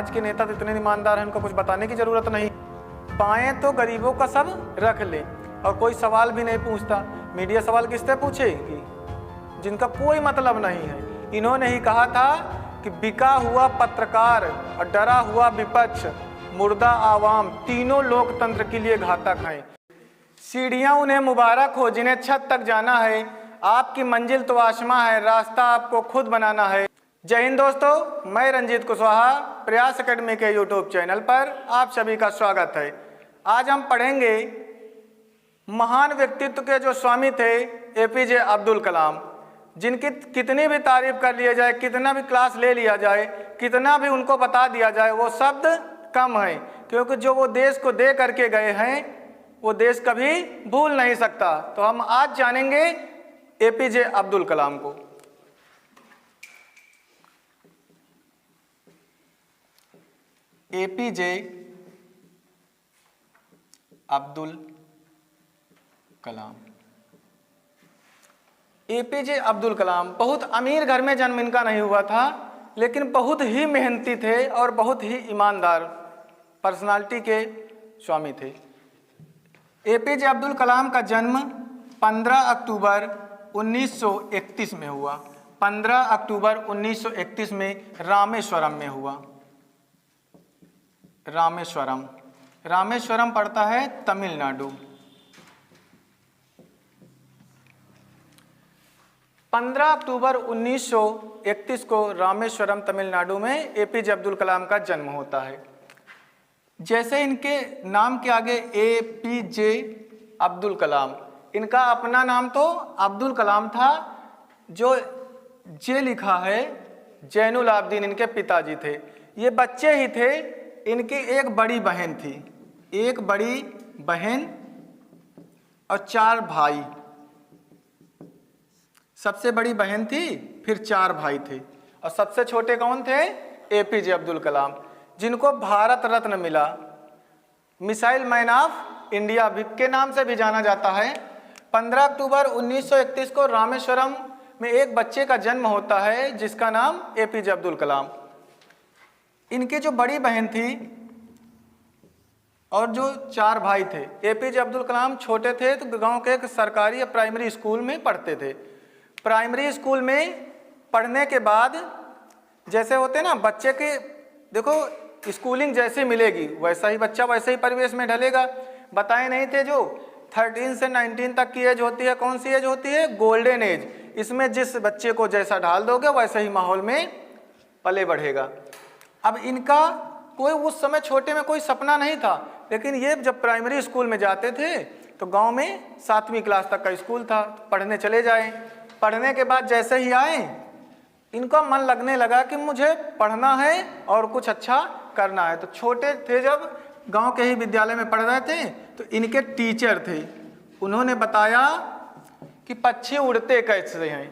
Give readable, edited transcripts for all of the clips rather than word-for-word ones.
आज के नेता तो इतने ईमानदार हैं, उनको कुछ बताने की ज़रूरत नहीं। पाएँ तो गरीबों का सब रख लें, और कोई सवाल भी नहीं पूछता। मीडिया सवाल किससे पूछेगी? जिनका कोई मतलब नहीं है। इन्होंने ही कहा था कि बिका हुआ पत्रकार और डरा हुआ विपक्ष, मुर्दा आवाम, तीनों लोकतंत्र के लिए घातक हैं। सीढ़ियां उन्हें मुबारक हो जिन्हें छत तक जाना है, आपकी मंजिल तो आसमां है, रास्ता आपको खुद बनाना है। जय हिंद दोस्तों, मैं रंजीत कुशवाहा, प्रयास एकेडमी के यूट्यूब चैनल पर आप सभी का स्वागत है। आज हम पढ़ेंगे महान व्यक्तित्व के जो स्वामी थे एपीजे अब्दुल कलाम, जिनकी कितनी भी तारीफ कर लिया जाए, कितना भी क्लास ले लिया जाए, कितना भी उनको बता दिया जाए, वो शब्द कम है, क्योंकि जो वो देश को दे करके गए हैं वो देश कभी भूल नहीं सकता। तो हम आज जानेंगे एपीजे अब्दुल कलाम को। एपीजे अब्दुल कलाम। एपीजे अब्दुल कलाम बहुत अमीर घर में जन्म इनका नहीं हुआ था, लेकिन बहुत ही मेहनती थे और बहुत ही ईमानदार पर्सनालिटी के स्वामी थे। एपीजे अब्दुल कलाम का जन्म 15 अक्टूबर 1931 में हुआ। 15 अक्टूबर 1931 में रामेश्वरम में हुआ। रामेश्वरम पड़ता है तमिलनाडु। 15 अक्टूबर 1931 को रामेश्वरम तमिलनाडु में एपीजे अब्दुल कलाम का जन्म होता है। जैसे इनके नाम के आगे एपीजे अब्दुल कलाम, इनका अपना नाम तो अब्दुल कलाम था, जो जे लिखा है जैनुल आबदीन इनके पिताजी थे। ये बच्चे ही थे, इनकी एक बड़ी बहन थी, एक बड़ी बहन और 4 भाई। सबसे बड़ी बहन थी, फिर 4 भाई थे, और सबसे छोटे कौन थे? एपीजे अब्दुल कलाम, जिनको भारत रत्न मिला, मिसाइल मैन ऑफ इंडिया के नाम से भी जाना जाता है। 15 अक्टूबर 1931 को रामेश्वरम में एक बच्चे का जन्म होता है जिसका नाम एपीजे अब्दुल कलाम। इनकी जो बड़ी बहन थी और जो 4 भाई थे, एपीजे अब्दुल कलाम छोटे थे तो गांव के एक सरकारी या प्राइमरी स्कूल में पढ़ते थे। प्राइमरी स्कूल में पढ़ने के बाद जैसे होते ना बच्चे के, देखो स्कूलिंग जैसे मिलेगी वैसा ही बच्चा वैसे ही परिवेश में ढलेगा। बताए नहीं थे जो 13 से 19 तक की एज होती है, कौन सी एज होती है? Golden age. इसमें जिस बच्चे को जैसा ढाल दोगे वैसे ही माहौल में पले बढ़ेगा। अब इनका कोई उस समय छोटे में कोई सपना नहीं था, लेकिन ये जब प्राइमरी स्कूल में जाते थे तो गांव में 7वीं क्लास तक का स्कूल था, पढ़ने चले जाए। पढ़ने के बाद जैसे ही आए इनका मन लगने लगा कि मुझे पढ़ना है और कुछ अच्छा करना है। तो छोटे थे जब गांव के ही विद्यालय में पढ़ रहे थे तो इनके टीचर थे, उन्होंने बताया कि पक्षी उड़ते कैसे हैं।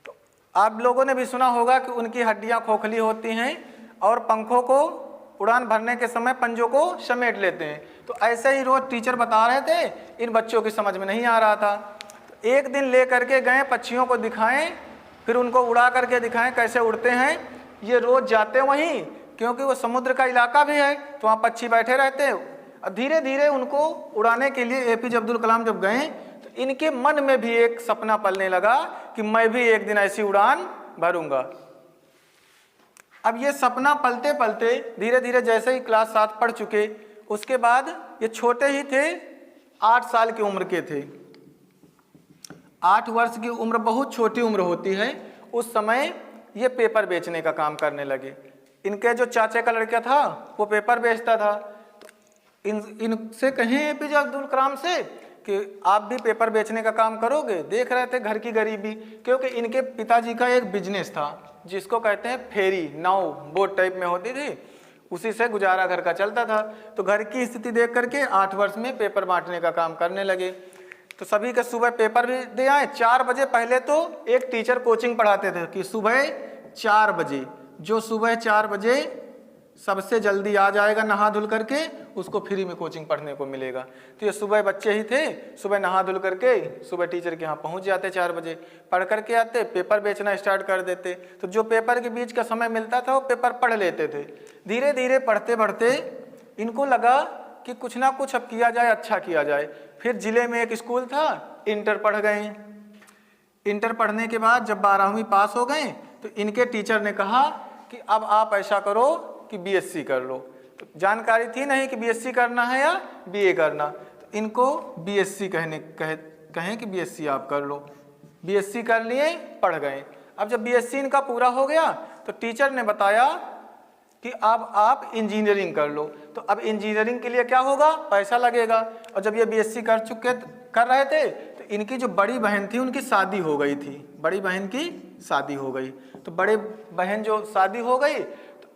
तो आप लोगों ने भी सुना होगा कि उनकी हड्डियां खोखली होती हैं और पंखों को उड़ान भरने के समय पंजों को समेट लेते हैं। तो ऐसे ही रोज टीचर बता रहे थे, इन बच्चों की समझ में नहीं आ रहा था। तो एक दिन ले करके गए, पक्षियों को दिखाएं, फिर उनको उड़ा करके दिखाएं कैसे उड़ते हैं। ये रोज जाते वहीं, क्योंकि वो समुद्र का इलाका भी है तो वहाँ पक्षी बैठे रहते हैं। और धीरे धीरे उनको उड़ाने के लिए एपीजे अब्दुल कलाम जब गए तो इनके मन में भी एक सपना पलने लगा कि मैं भी एक दिन ऐसी उड़ान भरूंगा। अब ये सपना पलते पलते धीरे धीरे जैसे ही क्लास 7 पढ़ चुके, उसके बाद ये छोटे ही थे, 8 साल की उम्र के थे। 8 वर्ष की उम्र बहुत छोटी उम्र होती है। उस समय ये पेपर बेचने का काम करने लगे। इनके जो चाचा का लड़का था वो पेपर बेचता था। तो इनसे कहें एपीजे अब्दुल कलाम से कि आप भी पेपर बेचने का काम करोगे। देख रहे थे घर की गरीबी, क्योंकि इनके पिताजी का एक बिजनेस था जिसको कहते हैं फेरी, नाव, बोट टाइप में होती थी, उसी से गुजारा घर का चलता था। तो घर की स्थिति देख करके 8 वर्ष में पेपर बांटने का काम करने लगे। तो सभी के सुबह पेपर भी दे आए। 4 बजे पहले तो एक टीचर कोचिंग पढ़ाते थे कि सुबह 4 बजे, जो सुबह 4 बजे सबसे जल्दी आ जाएगा नहा धुल करके, उसको फ्री में कोचिंग पढ़ने को मिलेगा। तो ये सुबह बच्चे ही थे, सुबह नहा धुल करके सुबह टीचर के यहाँ पहुँच जाते, 4 बजे पढ़ करके आते, पेपर बेचना स्टार्ट कर देते। तो जो पेपर के बीच का समय मिलता था वो पेपर पढ़ लेते थे। धीरे धीरे पढ़ते पढ़ते इनको लगा कि कुछ ना कुछ अब किया जाए, अच्छा किया जाए। फिर ज़िले में एक स्कूल था, इंटर पढ़ गए। इंटर पढ़ने के बाद जब 12वीं पास हो गए तो इनके टीचर ने कहा कि अब आप ऐसा करो कि बीएससी कर लो। तो जानकारी थी नहीं कि बीएससी करना है या बीए करना, तो इनको बीएससी कहें कि बीएससी आप कर लो। बीएससी कर लिए, पढ़ गए। अब जब बीएससी इनका पूरा हो गया तो टीचर ने बताया कि अब आप इंजीनियरिंग कर लो। तो अब इंजीनियरिंग के लिए क्या होगा, पैसा लगेगा। और जब ये बीएससी कर रहे थे तो इनकी जो बड़ी बहन थी उनकी शादी हो गई थी, बड़ी बहन की शादी हो गई। तो बड़े बहन जो शादी हो गई तो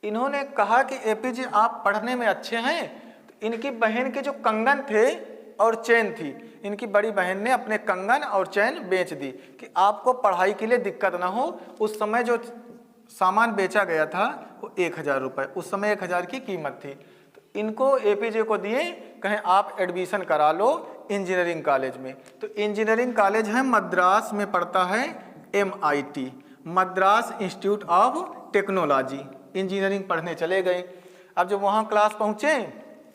इन्होंने कहा कि एपीजे आप पढ़ने में अच्छे हैं। तो इनकी बहन के जो कंगन थे और चैन थी, इनकी बड़ी बहन ने अपने कंगन और चैन बेच दी कि आपको पढ़ाई के लिए दिक्कत ना हो। उस समय जो सामान बेचा गया था वो 1000 रुपये, उस समय 1000 की कीमत थी। तो इनको एपीजे को दिए, कहें आप एडमिशन करा लो इंजीनियरिंग कॉलेज में। तो इंजीनियरिंग कॉलेज है मद्रास में पड़ता है, MIT, Madras institute of technology. Engineering पढ़ने चले गए। अब जब वहाँ क्लास पहुँचे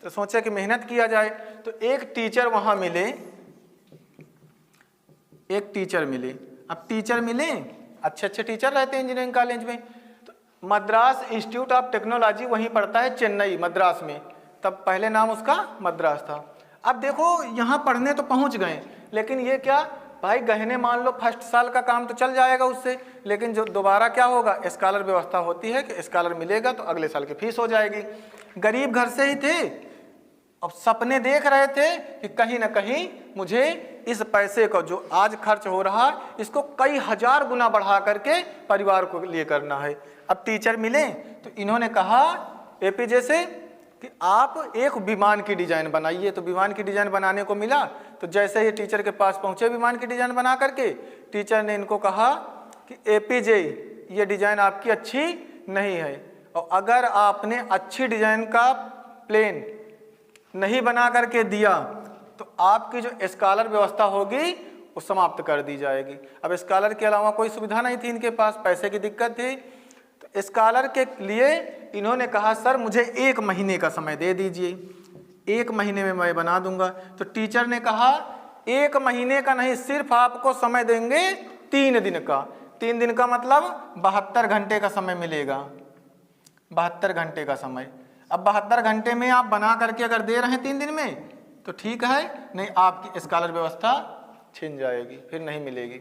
तो सोचे कि मेहनत किया जाए। तो एक टीचर वहाँ मिले, एक टीचर मिले। अब टीचर मिले, अच्छे अच्छे टीचर रहते हैं इंजीनियरिंग कॉलेज में। तो मद्रास इंस्टीट्यूट ऑफ टेक्नोलॉजी वहीं पड़ता है, चेन्नई, मद्रास में। तब पहले नाम उसका मद्रास था। अब देखो यहाँ पढ़ने तो पहुँच गए, लेकिन ये क्या भाई, गहने मान लो फर्स्ट साल का काम तो चल जाएगा उससे, लेकिन जो दोबारा क्या होगा, स्कॉलर व्यवस्था होती है कि स्कॉलर मिलेगा तो अगले साल की फीस हो जाएगी। गरीब घर से ही थे, अब सपने देख रहे थे कि कहीं ना कहीं मुझे इस पैसे को जो आज खर्च हो रहा है इसको कई हजार गुना बढ़ा करके परिवार को लिए करना है। अब टीचर मिले तो इन्होंने कहा एपीजे से कि आप एक विमान की डिज़ाइन बनाइए। तो विमान की डिज़ाइन बनाने को मिला। तो जैसे ही टीचर के पास पहुँचे विमान की डिज़ाइन बना करके, टीचर ने इनको कहा कि एपीजे ये डिज़ाइन आपकी अच्छी नहीं है, और अगर आपने अच्छी डिज़ाइन का प्लेन नहीं बना करके दिया तो आपकी जो स्कॉलर व्यवस्था होगी वो समाप्त कर दी जाएगी। अब स्कॉलर के अलावा कोई सुविधा नहीं थी इनके पास, पैसे की दिक्कत थी। तो स्कॉलर के लिए इन्होंने कहा सर मुझे 1 महीने का समय दे दीजिए, 1 महीने में मैं बना दूंगा। तो टीचर ने कहा 1 महीने का नहीं, सिर्फ आपको समय देंगे 3 दिन का। 3 दिन का मतलब 72 घंटे का समय मिलेगा, 72 घंटे का समय। अब 72 घंटे में आप बना करके अगर दे रहे हैं 3 दिन में तो ठीक है, नहीं आपकी स्कॉलर व्यवस्था छिन जाएगी, फिर नहीं मिलेगी।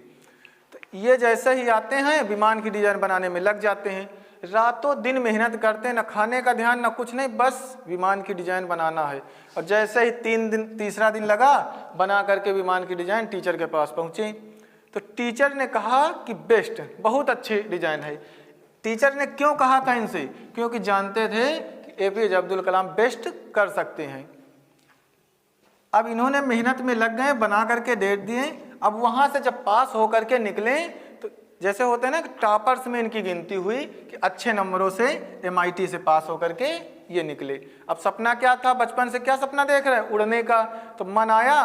तो ये जैसे ही आते हैं विमान की डिज़ाइन बनाने में लग जाते हैं, रातों दिन मेहनत करते हैं, ना खाने का ध्यान ना कुछ नहीं, बस विमान की डिज़ाइन बनाना है। और जैसे ही 3 दिन, तीसरा दिन लगा, बना करके विमान की डिज़ाइन टीचर के पास पहुँचे। तो टीचर ने कहा कि बेस्ट, बहुत अच्छी डिज़ाइन है। टीचर ने क्यों कहा था इनसे, क्योंकि जानते थे कि एपीजे अब्दुल कलाम बेस्ट कर सकते हैं। अब इन्होंने मेहनत में लग गए, बना करके दे दिए। अब वहाँ से जब पास होकर के निकले तो जैसे होते हैं ना कि टॉपर्स में इनकी गिनती हुई कि अच्छे नंबरों से MIT से पास होकर के ये निकले। अब सपना क्या था, बचपन से क्या सपना देख रहे हैं, उड़ने का। तो मन आया,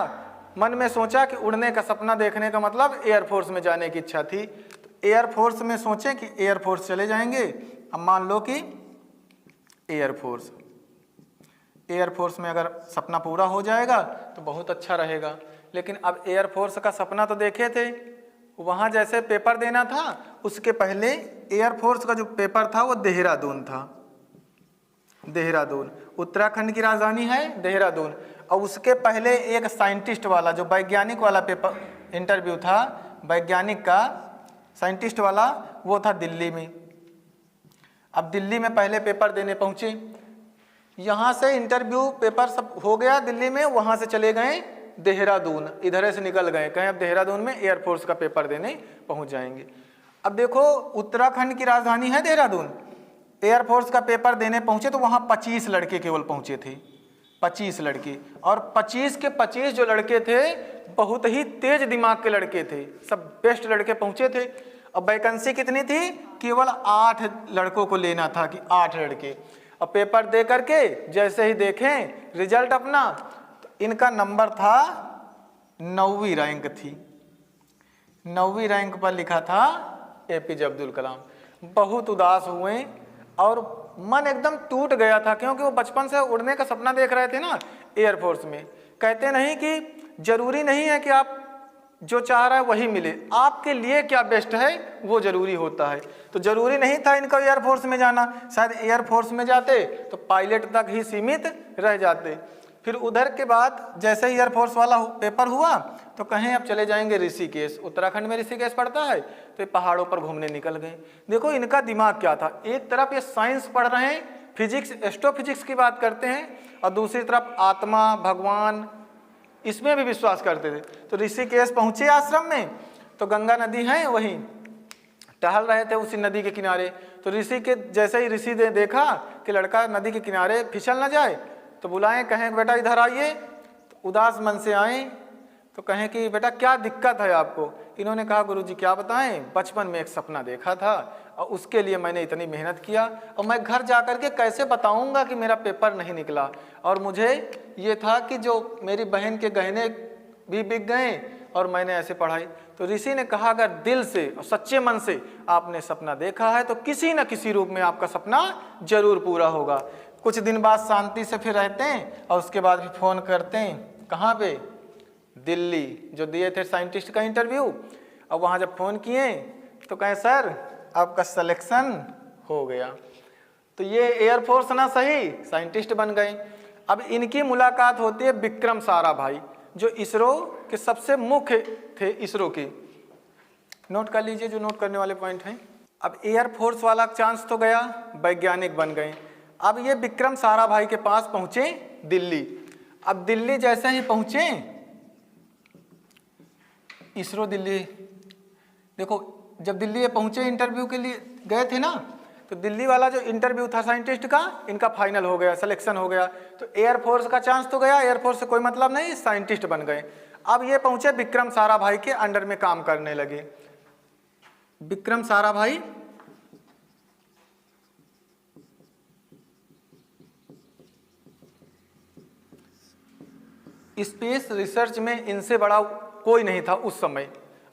मन में सोचा कि उड़ने का सपना देखने का मतलब एयरफोर्स में जाने की इच्छा थी। तो एयरफोर्स में सोचे कि एयरफोर्स चले जाएंगे। अब मान लो कि एयरफोर्स में अगर सपना पूरा हो जाएगा तो बहुत अच्छा रहेगा। लेकिन अब एयरफोर्स का सपना तो देखे थे, वहाँ जैसे पेपर देना था उसके पहले एयरफोर्स का जो पेपर था वो देहरादून था। देहरादून उत्तराखंड की राजधानी है देहरादून। और उसके पहले एक साइंटिस्ट वाला जो वैज्ञानिक वाला पेपर इंटरव्यू था, वैज्ञानिक का साइंटिस्ट वाला, वो था दिल्ली में। अब दिल्ली में पहले पेपर देने पहुँचे, यहाँ से इंटरव्यू पेपर सब हो गया दिल्ली में, वहाँ से चले गए देहरादून, इधर से निकल गए, कहीं अब देहरादून में एयरफोर्स का पेपर देने पहुँच जाएंगे। अब देखो उत्तराखंड की राजधानी है देहरादून, एयरफोर्स का पेपर देने पहुँचे तो वहाँ 25 लड़के केवल पहुँचे थे, 25 लड़के। और 25 के 25 जो लड़के थे बहुत ही तेज दिमाग के लड़के थे, सब बेस्ट लड़के पहुँचे थे। अब वैकेंसी कितनी थी? केवल 8 लड़कों को लेना था कि 8 लड़के। अब पेपर दे करके जैसे ही देखें रिजल्ट अपना, तो इनका नंबर था 9वीं रैंक थी। 9वीं रैंक पर लिखा था एपीजे अब्दुल कलाम। बहुत उदास हुए और मन एकदम टूट गया था, क्योंकि वो बचपन से उड़ने का सपना देख रहे थे ना एयरफोर्स में। कहते नहीं कि जरूरी नहीं है कि आप जो चाह रहा है वही मिले, आपके लिए क्या बेस्ट है वो जरूरी होता है। तो जरूरी नहीं था इनका एयरफोर्स में जाना, शायद एयरफोर्स में जाते तो पायलट तक ही सीमित रह जाते। फिर उधर के बाद जैसे ही एयरफोर्स वाला पेपर हुआ तो कहें अब चले जाएंगे ऋषिकेश, उत्तराखंड में ऋषिकेश पड़ता है, तो ये पहाड़ों पर घूमने निकल गए। देखो इनका दिमाग क्या था, एक तरफ ये साइंस पढ़ रहे हैं, फिजिक्स एस्ट्रोफिजिक्स की बात करते हैं, और दूसरी तरफ आत्मा भगवान इसमें भी विश्वास करते थे। तो ऋषिकेश पहुंचे आश्रम में, तो गंगा नदी है वहीं, टहल रहे थे उसी नदी के किनारे। तो ऋषि के जैसे ही ऋषि ने देखा कि लड़का नदी के किनारे फिसल ना जाए, तो बुलाएं, कहें बेटा इधर आइए। तो उदास मन से आए तो कहें कि बेटा क्या दिक्कत है आपको? इन्होंने कहा गुरुजी क्या बताएं, बचपन में एक सपना देखा था और उसके लिए मैंने इतनी मेहनत किया, और मैं घर जा कर के कैसे बताऊंगा कि मेरा पेपर नहीं निकला, और मुझे ये था कि जो मेरी बहन के गहने भी बिक गए और मैंने ऐसे पढ़ाई। तो ऋषि ने कहा अगर दिल से और सच्चे मन से आपने सपना देखा है तो किसी न किसी रूप में आपका सपना जरूर पूरा होगा। कुछ दिन बाद शांति से फिर रहते हैं और उसके बाद भी फ़ोन करते हैं, कहाँ पे? दिल्ली, जो दिए थे साइंटिस्ट का इंटरव्यू। अब वहाँ जब फ़ोन किए तो कहें सर आपका सिलेक्शन हो गया। तो ये एयरफोर्स ना सही साइंटिस्ट बन गए। अब इनकी मुलाकात होती है विक्रम साराभाई, जो इसरो के सबसे मुख्य थे इसरो के। नोट कर लीजिए जो नोट करने वाले पॉइंट हैं। अब एयरफोर्स वाला चांस तो गया, वैज्ञानिक बन गए। अब ये विक्रम साराभाई के पास पहुंचे दिल्ली। अब दिल्ली जैसे ही पहुंचे, इसरो दिल्ली, देखो जब दिल्ली ये पहुंचे इंटरव्यू के लिए गए थे ना, तो दिल्ली वाला जो इंटरव्यू था साइंटिस्ट का, इनका फाइनल हो गया, सिलेक्शन हो गया। तो एयरफोर्स का चांस तो गया, एयरफोर्स से कोई मतलब नहीं, साइंटिस्ट बन गए। अब ये पहुंचे विक्रम साराभाई के अंडर में काम करने लगे। विक्रम साराभाई स्पेस रिसर्च में इनसे बड़ा कोई नहीं था उस समय।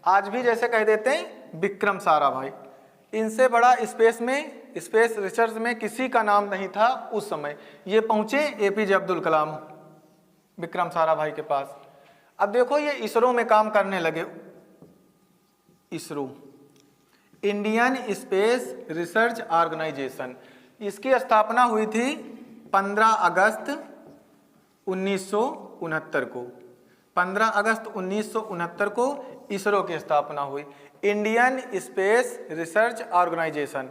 आज भी जैसे कह देते हैं विक्रम साराभाई, इनसे बड़ा स्पेस रिसर्च में किसी का नाम नहीं था उस समय। ये पहुंचे एपीजे अब्दुल कलाम विक्रम साराभाई के पास। अब देखो ये इसरो में काम करने लगे। ISRO Indian space research organisation, इसकी स्थापना हुई थी 15 अगस्त 1969 को। 15 अगस्त 1969 को इसरो की स्थापना हुई, इंडियन स्पेस रिसर्च ऑर्गेनाइजेशन।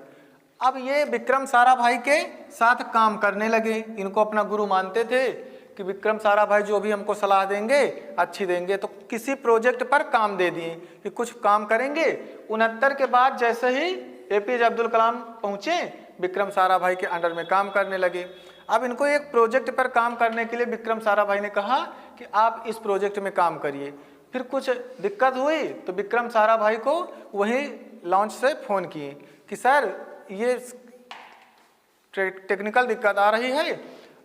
अब ये विक्रम साराभाई के साथ काम करने लगे। इनको अपना गुरु मानते थे कि विक्रम साराभाई जो भी हमको सलाह देंगे अच्छी देंगे। तो किसी प्रोजेक्ट पर काम दे दिए कि कुछ काम करेंगे। 69 के बाद जैसे ही एपीजे अब्दुल कलाम पहुंचे, विक्रम साराभाई के अंडर में काम करने लगे। अब इनको एक प्रोजेक्ट पर काम करने के लिए विक्रम साराभाई ने कहा कि आप इस प्रोजेक्ट में काम करिए। फिर कुछ दिक्कत हुई तो विक्रम साराभाई को वही लॉन्च से फ़ोन किए कि सर ये टेक्निकल दिक्कत आ रही है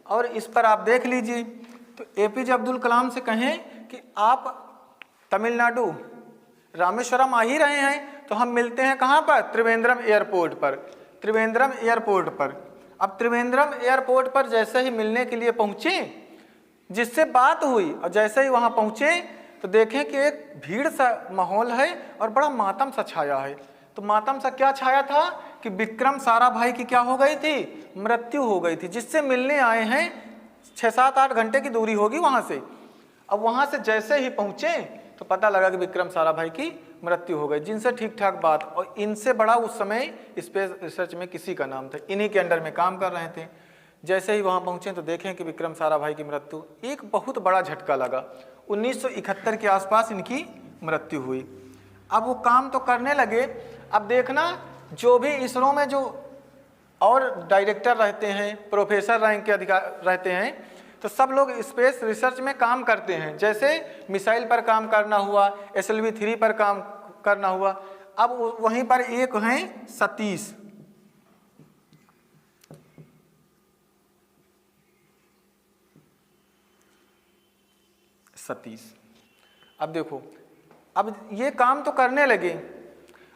और इस पर आप देख लीजिए। तो एपीजे अब्दुल कलाम से कहें कि आप तमिलनाडु रामेश्वरम आ ही रहे हैं तो हम मिलते हैं कहाँ पर? त्रिवेंद्रम एयरपोर्ट पर। त्रिवेंद्रम एयरपोर्ट पर। अब त्रिवेंद्रम एयरपोर्ट पर जैसे ही मिलने के लिए पहुँचे, जिससे बात हुई और जैसे ही वहाँ पहुँचे तो देखें कि एक भीड़ सा माहौल है और बड़ा मातम सा छाया है। तो मातम सा क्या छाया था कि विक्रम साराभाई की क्या हो गई थी? मृत्यु हो गई थी। जिससे मिलने आए हैं 6-7-8 घंटे की दूरी होगी वहाँ से। अब वहाँ से जैसे ही पहुँचे तो पता लगा कि विक्रम साराभाई की मृत्यु हो गई, जिनसे ठीक ठाक बात, और इनसे बड़ा उस समय स्पेस रिसर्च में किसी का नाम था, इन्हीं के अंडर में काम कर रहे थे। जैसे ही वहाँ पहुँचे तो देखें कि विक्रम साराभाई की मृत्यु, एक बहुत बड़ा झटका लगा। 1971 के आसपास इनकी मृत्यु हुई। अब वो काम तो करने लगे। अब देखना जो भी इसरो में जो और डायरेक्टर रहते हैं, प्रोफेसर रैंक के अधिकार रहते हैं, तो सब लोग स्पेस रिसर्च में काम करते हैं। जैसे मिसाइल पर काम करना हुआ, SLV-3 पर काम करना हुआ। अब वहीं पर एक हैं सतीश, अब देखो, अब ये काम तो करने लगे।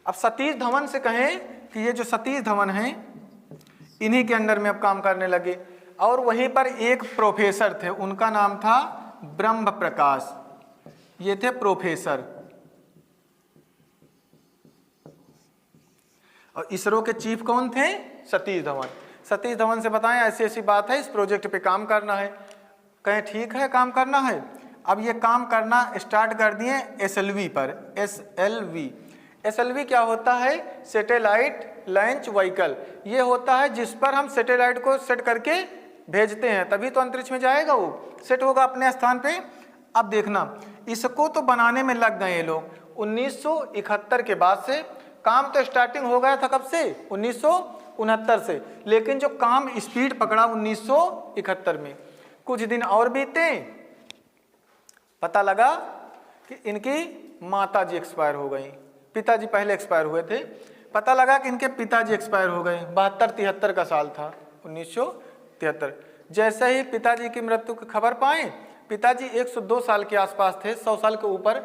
अब सतीश धवन से कहें कि ये जो सतीश धवन हैं इन्हीं के अंडर में अब काम करने लगे। और वहीं पर एक प्रोफेसर थे, उनका नाम था ब्रह्म प्रकाश, ये थे प्रोफेसर। और इसरो के चीफ कौन थे? सतीश धवन। सतीश धवन से बताएं ऐसी ऐसी बात है, इस प्रोजेक्ट पे काम करना है। कहें ठीक है, काम करना है। अब ये काम करना स्टार्ट कर दिए SLV पर। SLV क्या होता है? Satellite launch vehicle. ये होता है जिस पर हम सैटेलाइट को सेट करके भेजते हैं, तभी तो अंतरिक्ष में जाएगा, वो सेट होगा अपने स्थान पे। अब देखना, इसको तो बनाने में लग गए ये लोग 1971 के बाद से। काम तो स्टार्टिंग हो गया था कब से? 1969 से, लेकिन जो काम स्पीड पकड़ा 1971 में। कुछ दिन और बीते, पता लगा कि इनकी माता जी एक्सपायर हो गई। पिताजी पहले एक्सपायर हुए थे। पता लगा कि इनके पिताजी एक्सपायर हो गए। 72-73 का साल था, 1973। जैसे ही पिताजी की मृत्यु की खबर पाए, पिताजी 102 साल के आसपास थे, 100 साल के ऊपर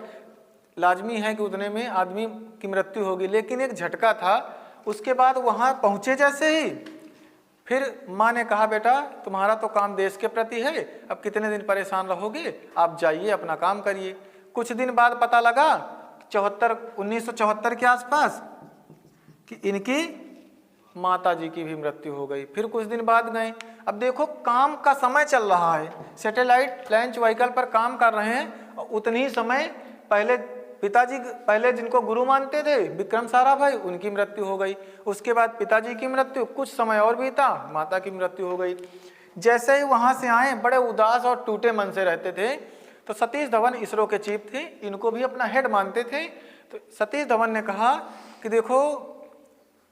लाजमी है कि उतने में आदमी की मृत्यु होगी, लेकिन एक झटका था। उसके बाद वहाँ पहुँचे जैसे ही, फिर माँ ने कहा बेटा तुम्हारा तो काम देश के प्रति है, अब कितने दिन परेशान रहोगे, आप जाइए अपना काम करिए। कुछ दिन बाद पता लगा 1974 के आसपास कि इनकी माता जी की भी मृत्यु हो गई। फिर कुछ दिन बाद गए। अब देखो काम का समय चल रहा है, सैटेलाइट लॉन्च व्हीकल पर काम कर रहे हैं। और उतनी ही समय पहले पिताजी पहले जिनको गुरु मानते थे विक्रम साराभाई, उनकी मृत्यु हो गई। उसके बाद पिताजी की मृत्यु, कुछ समय और बीता, माता की मृत्यु हो गई। जैसे ही वहाँ से आए बड़े उदास और टूटे मन से रहते थे। तो सतीश धवन इसरो के चीफ थे, इनको भी अपना हेड मानते थे। तो सतीश धवन ने कहा कि देखो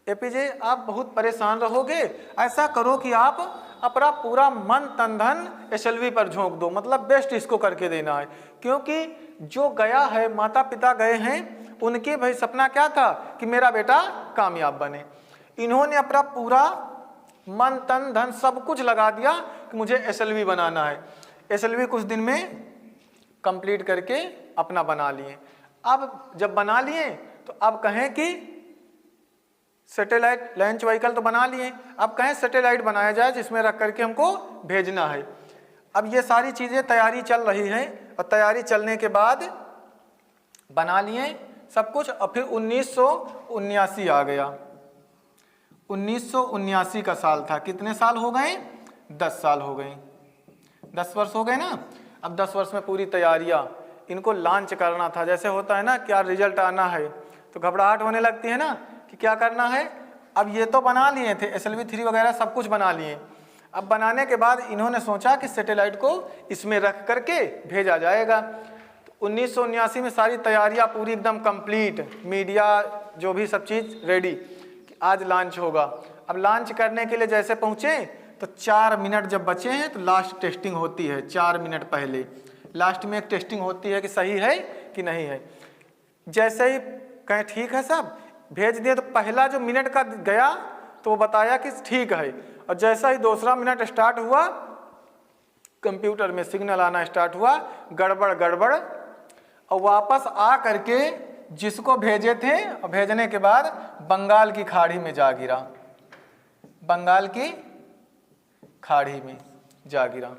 एपीजे आप बहुत परेशान रहोगे, ऐसा करो कि आप अपना पूरा मन तन धन SLV पर झोंक दो, मतलब बेस्ट इसको करके देना है। क्योंकि जो गया है, माता पिता गए हैं, उनके भाई सपना क्या था कि मेरा बेटा कामयाब बने। इन्होंने अपना पूरा मन तन धन सब कुछ लगा दिया कि मुझे SLV बनाना है। SLV कुछ दिन में कंप्लीट करके अपना बना लिए। अब जब बना लिए तो अब कहें कि सैटेलाइट लॉन्च व्हीकल तो बना लिए, अब कहें सैटेलाइट बनाया जाए जिसमें रख करके हमको भेजना है। अब ये सारी चीज़ें तैयारी चल रही है, और तैयारी चलने के बाद बना लिए सब कुछ। और फिर 1979 आ गया। 1979 का साल था। कितने साल हो गए? 10 साल हो गए, 10 वर्ष हो गए ना। अब 10 वर्ष में पूरी तैयारियां, इनको लॉन्च करना था। जैसे होता है ना, क्या रिजल्ट आना है तो घबराहट होने लगती है ना कि क्या करना है। अब ये तो बना लिए थे, SLV-3 वगैरह सब कुछ बना लिए। अब बनाने के बाद इन्होंने सोचा कि सैटेलाइट को इसमें रख करके भेजा जाएगा। तो 1979 में सारी तैयारियां पूरी एकदम कंप्लीट, मीडिया जो भी सब चीज़ रेडी कि आज लॉन्च होगा। अब लॉन्च करने के लिए जैसे पहुँचे तो 4 मिनट जब बचे हैं तो लास्ट टेस्टिंग होती है। 4 मिनट पहले लास्ट में एक टेस्टिंग होती है कि सही है कि नहीं है। जैसे ही कहें ठीक है सब भेज दिए, तो पहला जो मिनट का गया तो वो बताया कि ठीक है। और जैसा ही दूसरा मिनट स्टार्ट हुआ, कंप्यूटर में सिग्नल आना स्टार्ट हुआ, गड़बड़ गड़बड़। और वापस आ करके जिसको भेजे थे, और भेजने के बाद बंगाल की खाड़ी में जा गिरा। बंगाल की खाड़ी में जा गिरा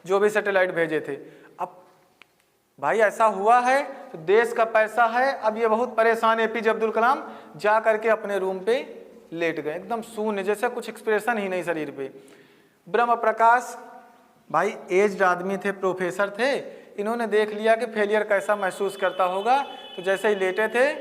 जो भी सैटेलाइट भेजे थे। अब भाई ऐसा हुआ है तो देश का पैसा है। अब ये बहुत परेशान APJ अब्दुल कलाम जा करके अपने रूम पे लेट गए, एकदम शून्य, जैसे कुछ एक्सप्रेशन ही नहीं शरीर पे। ब्रह्म प्रकाश भाई एज्ड आदमी थे, प्रोफेसर थे, इन्होंने देख लिया कि फेलियर कैसा महसूस करता होगा। तो जैसे ही लेटे थे,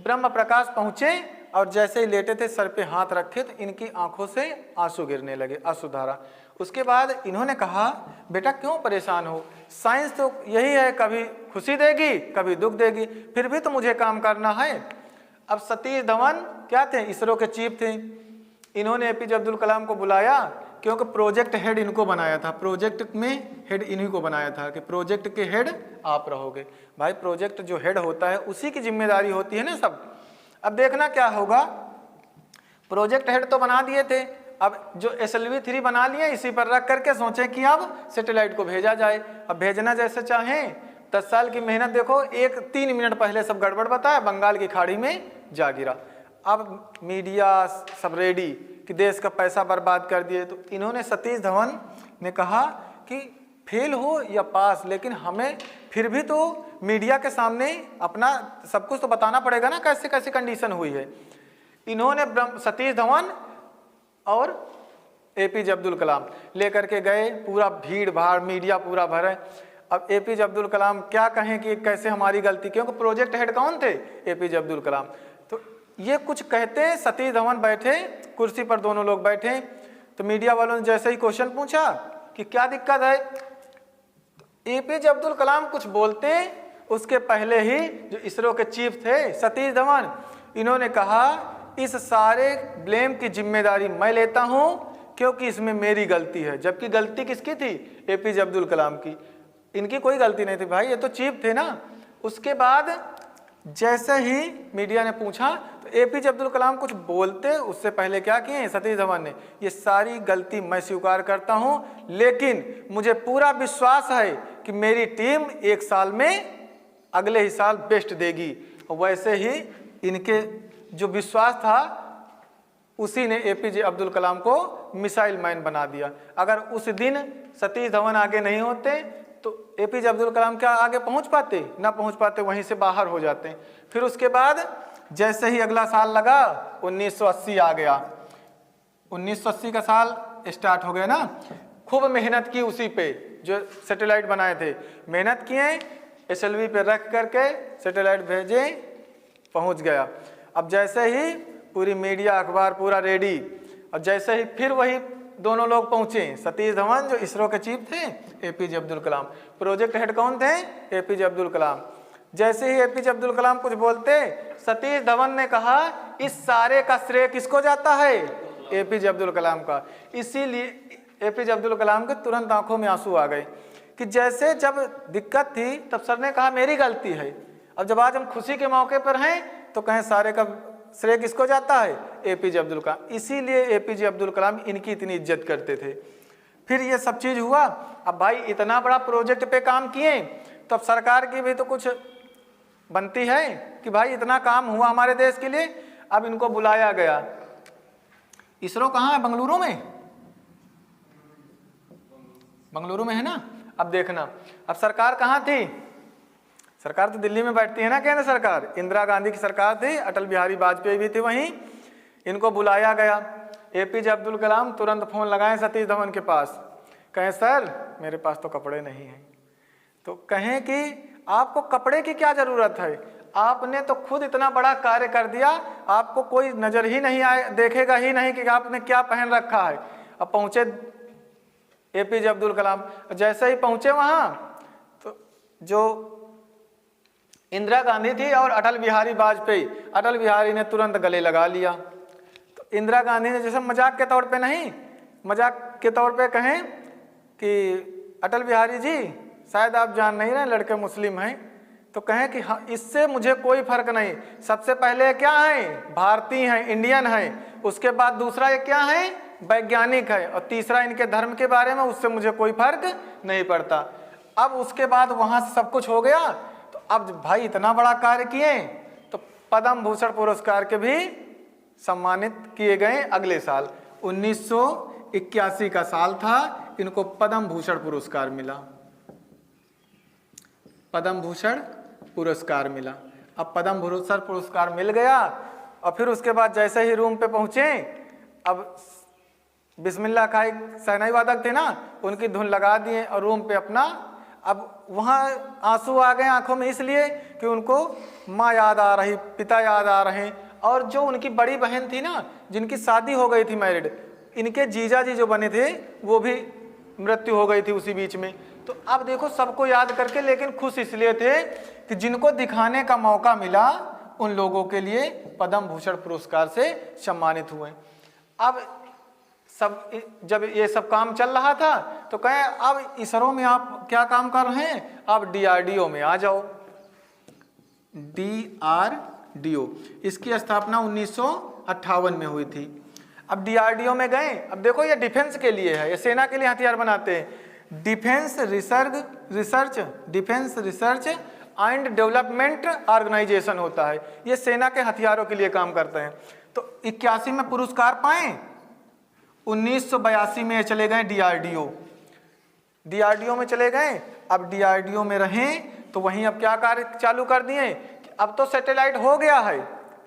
ब्रह्म प्रकाश पहुँचे और जैसे ही लेटे थे सर पे हाथ रखे तो इनकी आंखों से आंसू गिरने लगे, आंसुधारा। उसके बाद इन्होंने कहा बेटा क्यों परेशान हो, साइंस तो यही है, कभी खुशी देगी कभी दुख देगी, फिर भी तो मुझे काम करना है। अब सतीश धवन क्या थे? इसरो के चीफ थे। इन्होंने APJ अब्दुल कलाम को बुलाया क्योंकि प्रोजेक्ट हेड इनको बनाया था। प्रोजेक्ट में हेड इन्हीं को बनाया था कि प्रोजेक्ट के हेड आप रहोगे। भाई प्रोजेक्ट जो हेड होता है उसी की जिम्मेदारी होती है ना सब। अब देखना क्या होगा, प्रोजेक्ट हेड तो बना दिए थे, अब जो SLV-3 बना लिए इसी पर रख करके सोचे कि अब सैटेलाइट को भेजा जाए। अब भेजना जैसे चाहें, 10 साल की मेहनत देखो, 3 मिनट पहले सब गड़बड़ बताया, बंगाल की खाड़ी में जा गिरा। अब मीडिया सब रेडी कि देश का पैसा बर्बाद कर दिए। तो इन्होंने सतीश धवन ने कहा कि फेल हो या पास, लेकिन हमें फिर भी तो मीडिया के सामने अपना सब कुछ तो बताना पड़ेगा ना, कैसे कैसे कंडीशन हुई है। इन्होंने सतीश धवन और APJ अब्दुल कलाम लेकर के गए, पूरा भीड़ भाड़, मीडिया पूरा भरे। अब APJ अब्दुल कलाम क्या कहें कि कैसे हमारी गलती, क्योंकि प्रोजेक्ट हेड कौन थे? APJ अब्दुल कलाम। तो ये कुछ कहते, सतीश धवन बैठे कुर्सी पर, दोनों लोग बैठे। तो मीडिया वालों ने जैसे ही क्वेश्चन पूछा कि क्या दिक्कत है, APJ अब्दुल कलाम कुछ बोलते, उसके पहले ही जो इसरो के चीफ थे सतीश धवन, इन्होंने कहा इस सारे ब्लेम की जिम्मेदारी मैं लेता हूं क्योंकि इसमें मेरी गलती है। जबकि गलती किसकी थी? APJ अब्दुल कलाम की। इनकी कोई गलती नहीं थी भाई, ये तो चीफ थे ना। उसके बाद जैसे ही मीडिया ने पूछा तो APJ अब्दुल कलाम कुछ बोलते, उससे पहले क्या किए सतीश धवन ने, ये सारी गलती मैं स्वीकार करता हूं, लेकिन मुझे पूरा विश्वास है कि मेरी टीम 1 साल में, अगले ही साल बेस्ट देगी। वैसे ही इनके जो विश्वास था उसी ने APJ अब्दुल कलाम को मिसाइल मैन बना दिया। अगर उस दिन सतीश धवन आगे नहीं होते तो APJ अब्दुल कलाम क्या आगे पहुंच पाते? ना पहुंच पाते, वहीं से बाहर हो जाते। फिर उसके बाद जैसे ही अगला साल लगा 1980 आ गया, 1980 का साल स्टार्ट हो गया ना। खूब मेहनत की उसी पे, जो सैटेलाइट बनाए थे मेहनत किए, SLV पे रख करके सैटेलाइट भेजे, पहुंच गया। अब जैसे ही पूरी मीडिया अखबार पूरा रेडी, और जैसे ही फिर वही दोनों लोग पहुंचे, सतीश धवन जो इसरो के चीफ थे, APJ Abdul Kalam. Project head कौन थे? APJ अब्दुल कलाम। जैसे ही APJ अब्दुल कलाम कुछ बोलते, सतीश धवन ने कहा इस सारे का श्रेय किसको जाता है? APJ अब्दुल कलाम का। इसीलिए APJ अब्दुल कलाम के तुरंत आंखों में आंसू आ गए कि जैसे जब दिक्कत थी तब सर ने कहा मेरी गलती है, अब जब आज हम खुशी के मौके पर हैं तो कहें सारे का श्रेय किसको जाता है? APJ अब्दुल कलाम। इसीलिए APJ अब्दुल कलाम इनकी इतनी इज्जत करते थे। फिर ये सब चीज़ हुआ। अब भाई इतना बड़ा प्रोजेक्ट पे काम किए तो अब सरकार की भी तो कुछ बनती है कि भाई इतना काम हुआ हमारे देश के लिए। अब इनको बुलाया गया। इसरो कहाँ है? बेंगलुरु में, बेंगलुरु में है ना। अब देखना, अब सरकार कहाँ थी? सरकार तो दिल्ली में बैठती है ना, केंद्र सरकार। इंदिरा गांधी की सरकार थी, अटल बिहारी वाजपेयी भी थे वहीं। इनको बुलाया गया। APJ अब्दुल कलाम तुरंत फोन लगाए सतीश धवन के पास, कहें सर मेरे पास तो कपड़े नहीं हैं। तो कहें कि आपको कपड़े की क्या ज़रूरत है, आपने तो खुद इतना बड़ा कार्य कर दिया, आपको कोई नज़र ही नहीं आए, देखेगा ही नहीं कि आपने क्या पहन रखा है। अब पहुँचे APJ अब्दुल कलाम। जैसे ही पहुँचे वहाँ तो जो इंदिरा गांधी थी और अटल बिहारी वाजपेयी, अटल बिहारी ने तुरंत गले लगा लिया। तो इंदिरा गांधी ने जैसे मजाक के तौर पे नहीं, मजाक के तौर पे कहें कि अटल बिहारी जी शायद आप जान नहीं रहे लड़के मुस्लिम हैं, तो कहें कि हाँ इससे मुझे कोई फर्क नहीं, सबसे पहले क्या हैं? भारतीय हैं, इंडियन हैं, उसके बाद दूसरा ये क्या है? वैज्ञानिक है, और तीसरा इनके धर्म के बारे में, उससे मुझे कोई फर्क नहीं पड़ता। अब उसके बाद वहाँ से सब कुछ हो गया। तो अब भाई इतना बड़ा कार्य किए तो पद्म भूषण पुरस्कार के भी सम्मानित किए गए। अगले साल 1981 का साल था, इनको पद्म भूषण पुरस्कार मिला, पद्म भूषण पुरस्कार मिला। अब पद्म भूषण पुरस्कार मिल गया और फिर उसके बाद जैसे ही रूम पे पहुँचे, अब बिस्मिल्लाह खाई शहनाई वादक थे ना, उनकी धुन लगा दिए और रूम पे अपना। अब वहाँ आंसू आ गए आंखों में, इसलिए कि उनको माँ याद आ रही, पिता याद आ रहे, और जो उनकी बड़ी बहन थी ना, जिनकी शादी हो गई थी मैरिड, इनके जीजा जी जो बने थे वो भी मृत्यु हो गई थी उसी बीच में। तो अब देखो सबको याद करके, लेकिन खुश इसलिए थे कि जिनको दिखाने का मौका मिला उन लोगों के लिए पद्म भूषण पुरस्कार से सम्मानित हुए। अब सब जब ये सब काम चल रहा था तो कहें अब इसरो में आप क्या काम कर रहे हैं? आप DRDO में आ जाओ। DRDO DRDO। इसकी स्थापना 1958 में हुई थी। अब DRDO में गए, अब देखो ये डिफेंस के लिए है, ये सेना के लिए हथियार बनाते हैं। Defence research and development organisation होता है, ये सेना के हथियारों के लिए काम करते हैं। तो 81 में पुरस्कार पाए, 1982 में चले गए DRDO में चले गए। अब DRDO में रहें तो वहीं अब क्या कार्य चालू कर दिए, अब तो सैटेलाइट हो गया है,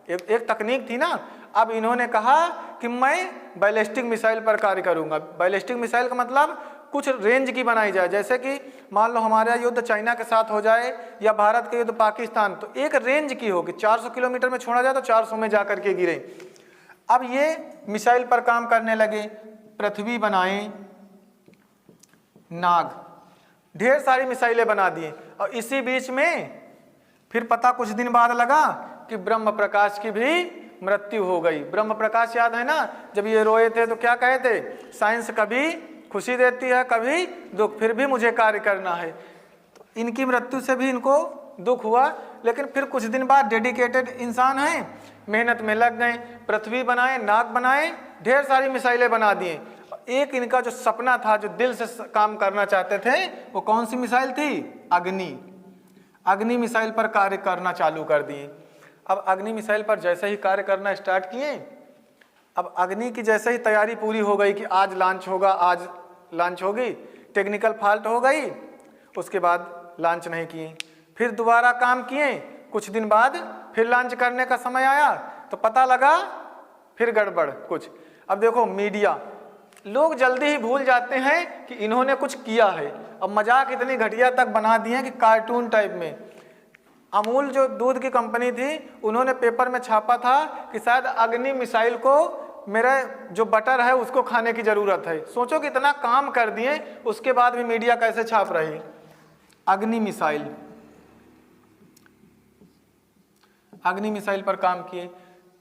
एक तकनीक थी ना। अब इन्होंने कहा कि मैं बैलिस्टिक मिसाइल पर कार्य करूंगा। बैलिस्टिक मिसाइल का मतलब कुछ रेंज की बनाई जाए, जैसे कि मान लो हमारा युद्ध चाइना के साथ हो जाए या भारत के युद्ध पाकिस्तान, तो एक रेंज की हो कि 400 किलोमीटर में छोड़ा जाए तो 400 में जाकर के गिरे। अब ये मिसाइल पर काम करने लगे, पृथ्वी बनाए, नाग, ढेर सारी मिसाइलें बना दिए। और इसी बीच में फिर पता कुछ दिन बाद लगा कि ब्रह्म प्रकाश की भी मृत्यु हो गई। ब्रह्म प्रकाश याद है ना, जब ये रोए थे तो क्या कहे थे, साइंस कभी खुशी देती है कभी दुख, फिर भी मुझे कार्य करना है। तो इनकी मृत्यु से भी इनको दुख हुआ, लेकिन फिर कुछ दिन बाद डेडिकेटेड इंसान हैं, मेहनत में लग गए, पृथ्वी बनाए, नाग बनाए, ढेर सारी मिसाइलें बना दिए। एक इनका जो सपना था, जो दिल से काम करना चाहते थे, वो कौन सी मिसाइल थी, अग्नि मिसाइल पर कार्य करना चालू कर दिए। अब अग्नि मिसाइल पर जैसे ही कार्य करना स्टार्ट किए, अब अग्नि की जैसे ही तैयारी पूरी हो गई कि आज लॉन्च होगा, आज लॉन्च होगी, टेक्निकल फॉल्ट हो गई, उसके बाद लॉन्च नहीं किए। फिर दोबारा काम किए, कुछ दिन बाद फिर लॉन्च करने का समय आया तो पता लगा फिर गड़बड़ कुछ। अब देखो मीडिया, लोग जल्दी ही भूल जाते हैं कि इन्होंने कुछ किया है। अब मजाक इतनी घटिया तक बना दिए कि कार्टून टाइप में। अमूल जो दूध की कंपनी थी, उन्होंने पेपर में छापा था कि शायद अग्नि मिसाइल को मेरा जो बटर है उसको खाने की जरूरत है। सोचो कि इतना काम कर दिए, उसके बाद भी मीडिया कैसे छाप रही। अग्नि मिसाइल पर काम किए,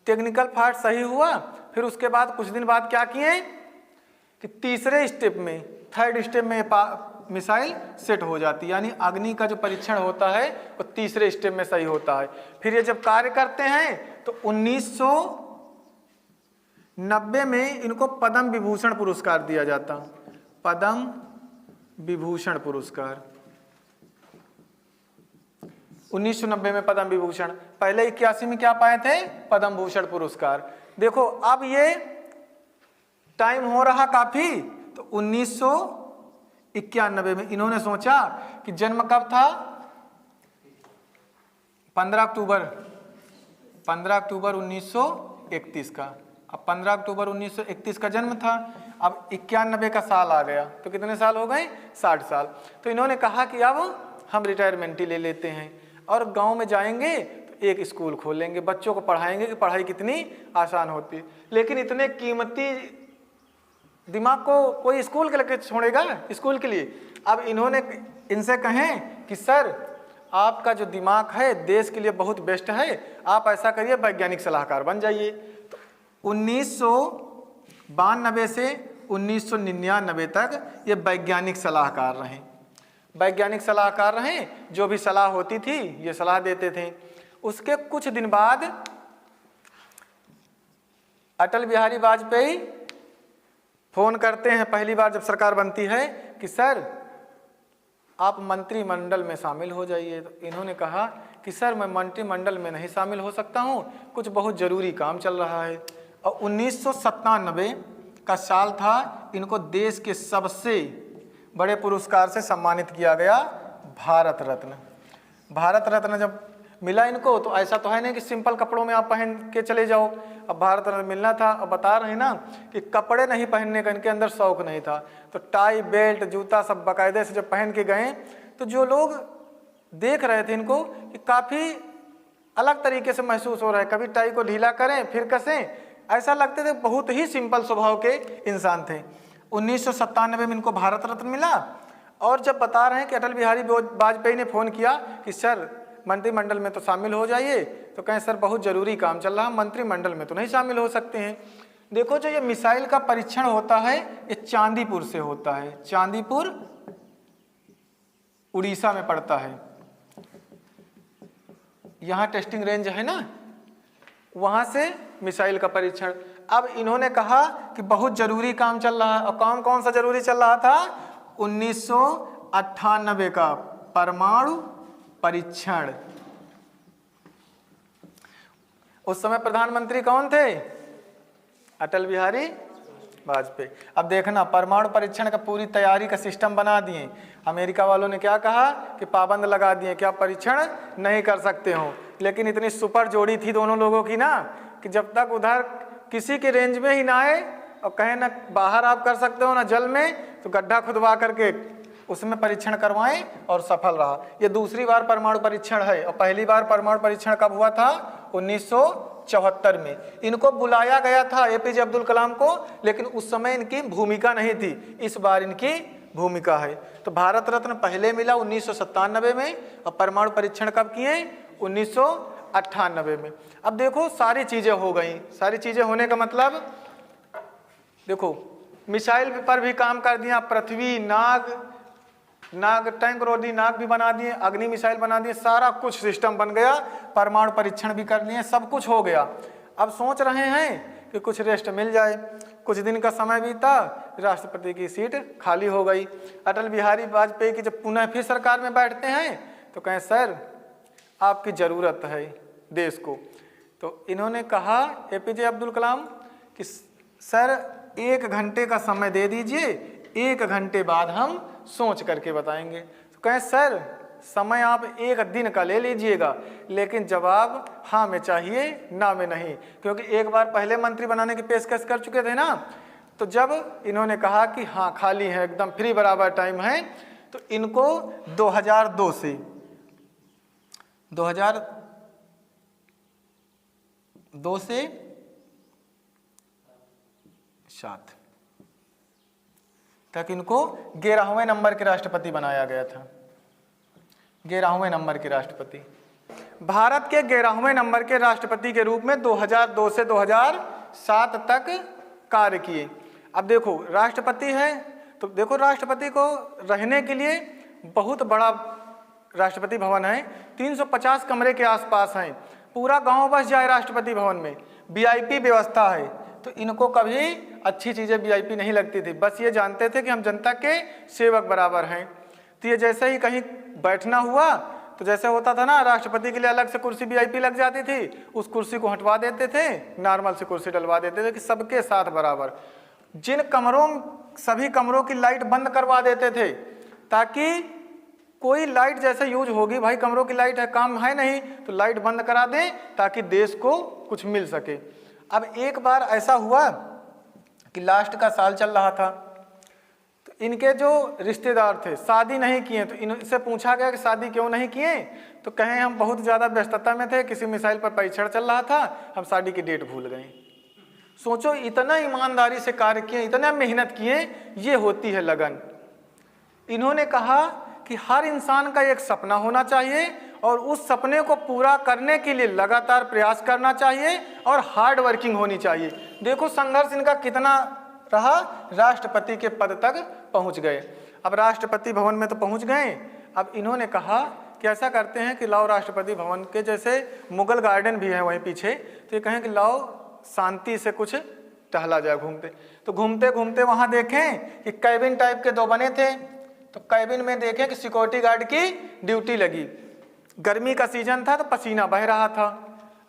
टेक्निकल फॉल्ट सही हुआ। फिर उसके बाद कुछ दिन बाद क्या किए कि तीसरे स्टेप में, थर्ड स्टेप में मिसाइल सेट हो जाती है, यानी अग्नि का जो परीक्षण होता है वो तीसरे स्टेप में सही होता है। फिर ये जब कार्य करते हैं तो 1990 में इनको पद्म विभूषण पुरस्कार दिया जाता, पद्म विभूषण पुरस्कार 1990 में पद्म विभूषण। पहले 81 में क्या पाए थे, पद्म भूषण पुरस्कार। देखो अब ये टाइम हो रहा काफी, तो 1991 में इन्होंने सोचा कि जन्म कब था, 15 अक्टूबर 1931 का। अब 15 अक्टूबर 1931 का जन्म था। अब 91 का साल आ गया तो कितने साल हो गए, 60 साल। तो इन्होंने कहा कि अब हम रिटायरमेंट ही ले लेते हैं और गांव में जाएंगे तो एक स्कूल खोलेंगे, बच्चों को पढ़ाएंगे कि पढ़ाई कितनी आसान होती है। लेकिन इतने कीमती दिमाग को कोई स्कूल के लेके छोड़ेगा, स्कूल के लिए। अब इन्होंने इनसे कहें कि सर आपका जो दिमाग है देश के लिए बहुत बेस्ट है, आप ऐसा करिए वैज्ञानिक सलाहकार बन जाइए। तो 1992 से 1999 तक ये वैज्ञानिक सलाहकार रहे, जो भी सलाह होती थी ये सलाह देते थे। उसके कुछ दिन बाद अटल बिहारी वाजपेयी फोन करते हैं, पहली बार जब सरकार बनती है, कि सर आप मंत्रिमंडल में शामिल हो जाइए। तो इन्होंने कहा कि सर मैं मंत्रिमंडल में नहीं शामिल हो सकता हूँ, कुछ बहुत ज़रूरी काम चल रहा है। और 1997 का साल था, इनको देश के सबसे बड़े पुरस्कार से सम्मानित किया गया, भारत रत्न जब मिला इनको, तो ऐसा तो है नहीं कि सिंपल कपड़ों में आप पहन के चले जाओ। अब भारत रत्न मिलना था। अब बता रहे हैं ना कि कपड़े नहीं पहनने का इनके अंदर शौक नहीं था, तो टाई बेल्ट जूता सब बाकायदे से जब पहन के गए तो जो लोग देख रहे थे इनको कि काफ़ी अलग तरीके से महसूस हो रहा है, कभी टाई को ढीला करें फिर कसें, ऐसा लगते थे बहुत ही सिंपल स्वभाव के इंसान थे। 1997 में इनको भारत रत्न मिला। और जब बता रहे हैं कि अटल बिहारी वाजपेयी ने फ़ोन किया कि सर मंत्रिमंडल में तो शामिल हो जाइए, तो कहें सर बहुत ज़रूरी काम चल रहा, मंत्रिमंडल में तो नहीं शामिल हो सकते हैं। देखो जो ये मिसाइल का परीक्षण होता है ये चांदीपुर से होता है, चांदीपुर उड़ीसा में पड़ता है। यहाँ टेस्टिंग रेंज है ना, वहाँ से मिसाइल का परीक्षण। अब इन्होंने कहा कि बहुत जरूरी काम चल रहा है, और काम कौन सा जरूरी चल रहा था? 1998 का परमाणु परीक्षण। उस समय प्रधानमंत्री कौन थे? अटल बिहारी वाजपेयी। अब देखना, परमाणु परीक्षण का पूरी तैयारी का सिस्टम बना दिए। अमेरिका वालों ने क्या कहा कि पाबंद लगा दिए कि आप परीक्षण नहीं कर सकते हो, लेकिन इतनी सुपर जोड़ी थी दोनों लोगों की ना कि जब तक उधर किसी के रेंज में ही ना आए और कहें ना बाहर आप कर सकते हो ना जल में, तो गड्ढा खुदवा करके उसमें परीक्षण करवाएं और सफल रहा। ये दूसरी बार परमाणु परीक्षण है, और पहली बार परमाणु परीक्षण कब हुआ था? 1974 में। इनको बुलाया गया था एपीजे अब्दुल कलाम को, लेकिन उस समय इनकी भूमिका नहीं थी, इस बार इनकी भूमिका है। तो भारत रत्न पहले मिला 1997 में, और परमाणु परीक्षण कब किए? 1998 में। अब देखो सारी चीजें हो गई। सारी चीजें होने का मतलब देखो, मिसाइल पर भी काम कर दिया, पृथ्वी, नाग टैंक रोधी नाग भी बना दिए, अग्नि मिसाइल बना दिए, सारा कुछ सिस्टम बन गया, परमाणु परीक्षण भी कर लिए, सब कुछ हो गया। अब सोच रहे हैं कि कुछ रेस्ट मिल जाए। कुछ दिन का समय बीता, राष्ट्रपति की सीट खाली हो गई। अटल बिहारी वाजपेयी की जब पुनः फिर सरकार में बैठते हैं तो कहें सर आपकी ज़रूरत है देश को। तो इन्होंने कहा एपीजे अब्दुल कलाम कि सर 1 घंटे का समय दे दीजिए, 1 घंटे बाद हम सोच करके बताएंगे। तो कहें सर समय आप 1 दिन का ले लीजिएगा, लेकिन जवाब हाँ में चाहिए, ना में नहीं, क्योंकि एक बार पहले मंत्री बनाने की पेशकश कर चुके थे ना। तो जब इन्होंने कहा कि हाँ खाली है, एकदम फ्री बराबर टाइम है, तो इनको 2002 से 7 तक इनको 11वें नंबर के राष्ट्रपति बनाया गया था। 11वें नंबर के राष्ट्रपति, भारत के 11वें नंबर के राष्ट्रपति के रूप में 2002 से 2007 तक कार्य किए। अब देखो राष्ट्रपति है, तो देखो राष्ट्रपति को रहने के लिए बहुत बड़ा राष्ट्रपति भवन है, 350 कमरे के आसपास हैं, पूरा गांव बस जाए राष्ट्रपति भवन में, वीआईपी व्यवस्था है। तो इनको कभी अच्छी चीज़ें वीआईपी नहीं लगती थी, बस ये जानते थे कि हम जनता के सेवक बराबर हैं। तो ये जैसे ही कहीं बैठना हुआ तो जैसे होता था ना, राष्ट्रपति के लिए अलग से कुर्सी वीआईपी लग जाती थी, उस कुर्सी को हटवा देते थे, नॉर्मल से कुर्सी डलवा देते थे कि सबके साथ बराबर। जिन कमरों, सभी कमरों की लाइट बंद करवा देते थे, ताकि कोई लाइट जैसे यूज होगी, भाई कमरों की लाइट है, काम है नहीं, तो लाइट बंद करा दें ताकि देश को कुछ मिल सके। अब एक बार ऐसा हुआ कि लास्ट का साल चल रहा था, तो इनके जो रिश्तेदार थे शादी नहीं किए, तो इनसे पूछा गया कि शादी क्यों नहीं किए, तो कहें हम बहुत ज़्यादा व्यस्तता में थे, किसी मिसाइल पर परीक्षण चल रहा था, हम शादी की डेट भूल गए। सोचो इतना ईमानदारी से कार्य किए, इतना मेहनत किए, ये होती है लगन। इन्होंने कहा कि हर इंसान का एक सपना होना चाहिए और उस सपने को पूरा करने के लिए लगातार प्रयास करना चाहिए और हार्ड वर्किंग होनी चाहिए। देखो संघर्ष इनका कितना रहा, राष्ट्रपति के पद तक पहुंच गए। अब राष्ट्रपति भवन में तो पहुंच गए, अब इन्होंने कहा कि ऐसा करते हैं कि लाओ राष्ट्रपति भवन के जैसे मुगल गार्डन भी है वहीं पीछे, तो ये कहें कि लाओ शांति से कुछ टहला जाए घूमते। तो घूमते घूमते वहाँ देखें कि कैबिन टाइप के 2 बने थे, तो कैबिन में देखें कि सिक्योरिटी गार्ड की ड्यूटी लगी। गर्मी का सीजन था तो पसीना बह रहा था।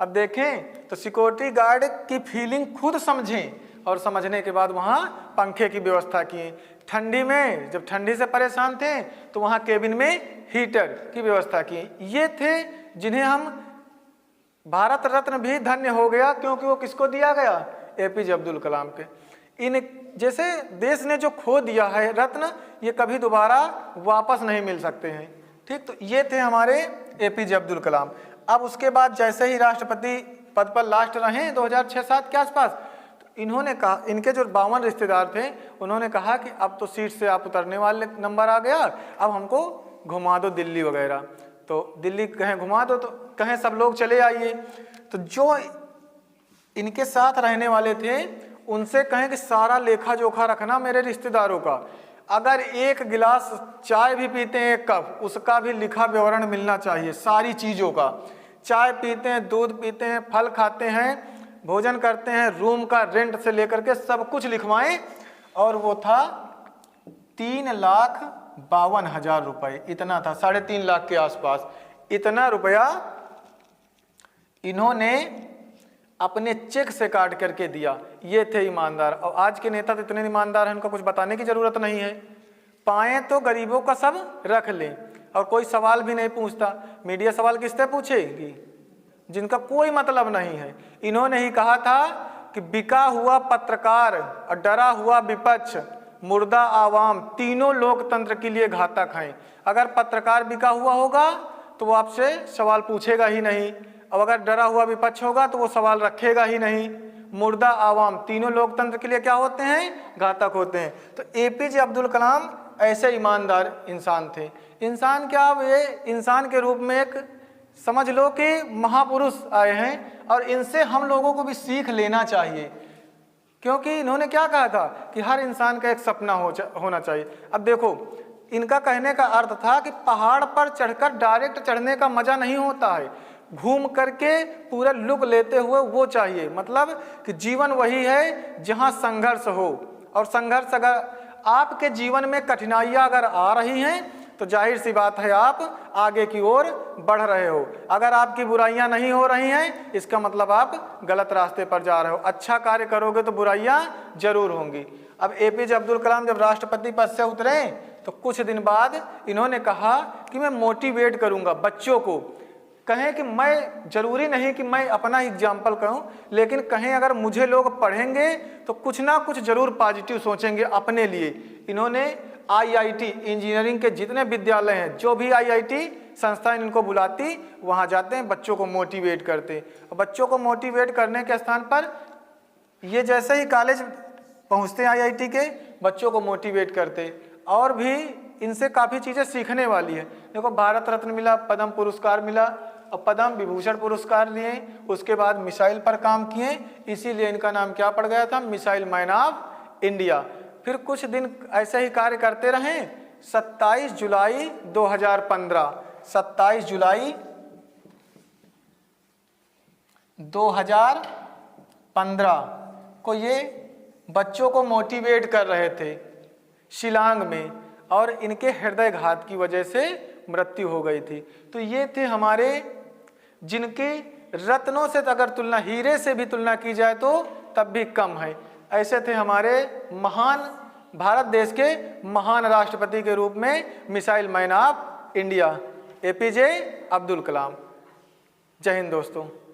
अब देखें तो सिक्योरिटी गार्ड की फीलिंग खुद समझें, और समझने के बाद वहाँ पंखे की व्यवस्था किए। ठंडी में जब ठंडी से परेशान थे तो वहाँ केबिन में हीटर की व्यवस्था की। ये थे जिन्हें हम भारत रत्न भी धन्य हो गया, क्योंकि वो किसको दिया गया? एपीजे अब्दुल कलाम के। इन जैसे देश ने जो खो दिया है रत्न, ये कभी दोबारा वापस नहीं मिल सकते हैं। ठीक, तो ये थे हमारे एपीजे अब्दुल कलाम। अब उसके बाद जैसे ही राष्ट्रपति पद पर लास्ट रहे 2006-7 के आसपास, तो इन्होंने कहा, इनके जो 52 रिश्तेदार थे उन्होंने कहा कि अब तो सीट से आप उतरने वाले नंबर आ गया, अब हमको घुमा दो दिल्ली वगैरह। तो दिल्ली कहें घुमा दो, तो कहें सब लोग चले आइए। तो जो इनके साथ रहने वाले थे उनसे कहें कि सारा लेखा जोखा रखना मेरे रिश्तेदारों का, अगर 1 गिलास चाय भी पीते हैं 1 कप, उसका भी लिखा विवरण मिलना चाहिए, सारी चीज़ों का। चाय पीते हैं, दूध पीते हैं, फल खाते हैं, भोजन करते हैं, रूम का रेंट से लेकर के सब कुछ लिखवाएं, और वो था 3,52,000 रुपये, इतना था, 3.5 लाख के आसपास। इतना रुपया इन्होंने अपने चेक से काट करके दिया। ये थे ईमानदार। और आज के नेता तो इतने ईमानदार हैं, उनको कुछ बताने की जरूरत नहीं है। पाएं तो गरीबों का सब रख लें, और कोई सवाल भी नहीं पूछता। मीडिया सवाल किससे पूछेगी? जिनका कोई मतलब नहीं है। इन्होंने ही कहा था कि बिका हुआ पत्रकार और डरा हुआ विपक्ष, मुर्दा आवाम, तीनों लोकतंत्र के लिए घातक हैं। अगर पत्रकार बिका हुआ होगा तो वो आपसे सवाल पूछेगा ही नहीं, और अगर डरा हुआ विपक्ष होगा तो वो सवाल रखेगा ही नहीं। मुर्दा आवाम, तीनों लोकतंत्र के लिए क्या होते हैं? घातक होते हैं। तो एपीजे अब्दुल कलाम ऐसे ईमानदार इंसान थे। इंसान क्या, ये इंसान के रूप में एक समझ लो कि महापुरुष आए हैं, और इनसे हम लोगों को भी सीख लेना चाहिए। क्योंकि इन्होंने क्या कहा था कि हर इंसान का एक सपना होना चाहिए। अब देखो, इनका कहने का अर्थ था कि पहाड़ पर चढ़कर डायरेक्ट चढ़ने का मजा नहीं होता है, घूम करके पूरा लुक लेते हुए वो चाहिए। मतलब कि जीवन वही है जहाँ संघर्ष हो, और संघर्ष अगर आपके जीवन में कठिनाइयाँ अगर आ रही हैं तो जाहिर सी बात है आप आगे की ओर बढ़ रहे हो। अगर आपकी बुराइयां नहीं हो रही हैं, इसका मतलब आप गलत रास्ते पर जा रहे हो। अच्छा कार्य करोगे तो बुराइयां जरूर होंगी। अब एपीजे अब्दुल कलाम जब राष्ट्रपति पद से उतरे तो कुछ दिन बाद इन्होंने कहा कि मैं मोटिवेट करूंगा बच्चों को। कहें कि मैं, जरूरी नहीं कि मैं अपना एग्जाम्पल कहूँ, लेकिन कहें अगर मुझे लोग पढ़ेंगे तो कुछ ना कुछ जरूर पॉजिटिव सोचेंगे अपने लिए। इन्होंने आईआईटी, इंजीनियरिंग के जितने विद्यालय हैं, जो भी आईआईटी संस्थाएं इनको बुलाती, वहाँ जाते हैं, बच्चों को मोटिवेट करते हैं। और बच्चों को मोटिवेट करने के स्थान पर ये जैसे ही कॉलेज पहुँचते हैं आईआईटी के, बच्चों को मोटिवेट करते। और भी इनसे काफ़ी चीज़ें सीखने वाली है। देखो, भारत रत्न मिला, पद्म पुरस्कार मिला, और पद्म विभूषण पुरस्कार लिए। उसके बाद मिसाइल पर काम किए, इसीलिए इनका नाम क्या पड़ गया था? Missile man of India. फिर कुछ दिन ऐसे ही कार्य करते रहे। 27 जुलाई 2015 27 जुलाई 2015 को ये बच्चों को मोटिवेट कर रहे थे शिलांग में, और इनके हृदयघात की वजह से मृत्यु हो गई थी। तो ये थे हमारे, जिनकी रत्नों से अगर तुलना, हीरे से भी तुलना की जाए तो तब भी कम है। ऐसे थे हमारे महान, भारत देश के महान राष्ट्रपति के रूप में missile man of India APJ Abdul Kalam. जय हिंद दोस्तों।